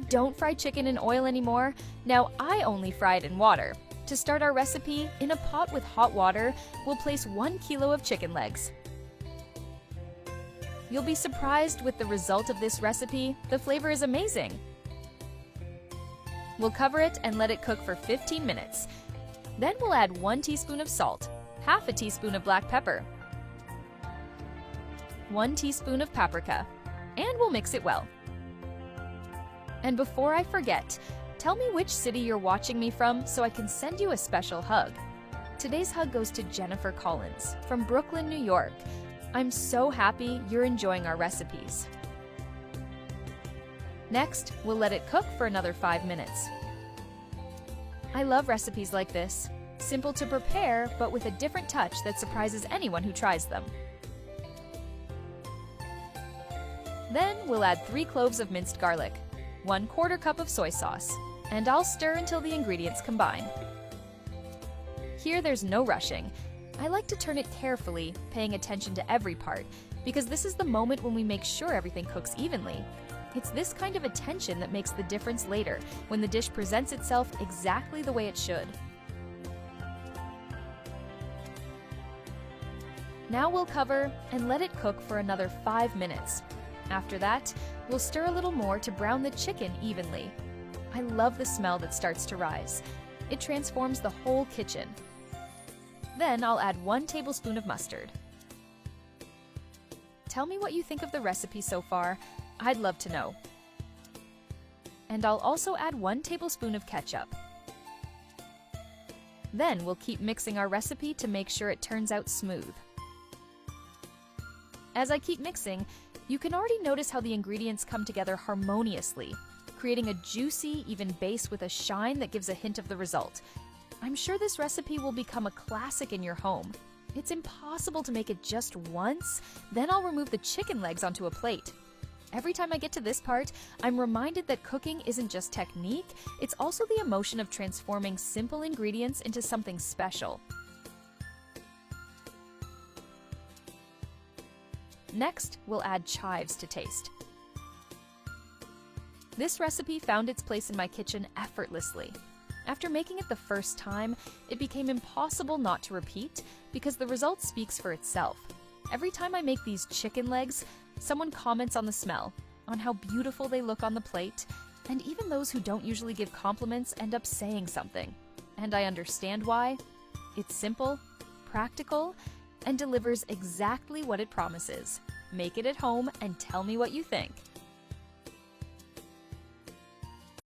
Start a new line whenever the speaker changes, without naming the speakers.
don't fry chicken in oil anymore. Now I only fry it in water. To start our recipe, in a pot with hot water, we'll place 1 kilo of chicken legs. You'll be surprised with the result of this recipe. The flavor is amazing. We'll cover it and let it cook for 15 minutes. Then we'll add 1 teaspoon of salt, half a teaspoon of black pepper, 1 teaspoon of paprika, and we'll mix it well. And before I forget, tell me which city you're watching me from so I can send you a special hug. Today's hug goes to Jennifer Collins from Brooklyn, New York. I'm so happy you're enjoying our recipes. Next, we'll let it cook for another 5 minutes. I love recipes like this. Simple to prepare, but with a different touch that surprises anyone who tries them. Then we'll add 3 cloves of minced garlic, 1/4 cup of soy sauce, and I'll stir until the ingredients combine. Here there's no rushing. I like to turn it carefully, paying attention to every part, because this is the moment when we make sure everything cooks evenly. It's this kind of attention that makes the difference later, when the dish presents itself exactly the way it should. Now we'll cover and let it cook for another 5 minutes. After that, we'll stir a little more to brown the chicken evenly. I love the smell that starts to rise. It transforms the whole kitchen. Then I'll add 1 tablespoon of mustard. Tell me what you think of the recipe so far. I'd love to know. And I'll also add 1 tablespoon of ketchup. Then we'll keep mixing our recipe to make sure it turns out smooth. As I keep mixing, you can already notice how the ingredients come together harmoniously, creating a juicy, even base with a shine that gives a hint of the result. I'm sure this recipe will become a classic in your home. It's impossible to make it just once, then I'll remove the chicken legs onto a plate. Every time I get to this part, I'm reminded that cooking isn't just technique, it's also the emotion of transforming simple ingredients into something special. Next, we'll add chives to taste. This recipe found its place in my kitchen effortlessly. After making it the first time, it became impossible not to repeat because the result speaks for itself. Every time I make these chicken legs, someone comments on the smell, on how beautiful they look on the plate, and even those who don't usually give compliments end up saying something. And I understand why. It's simple, practical, and delivers exactly what it promises. Make it at home and tell me what you think.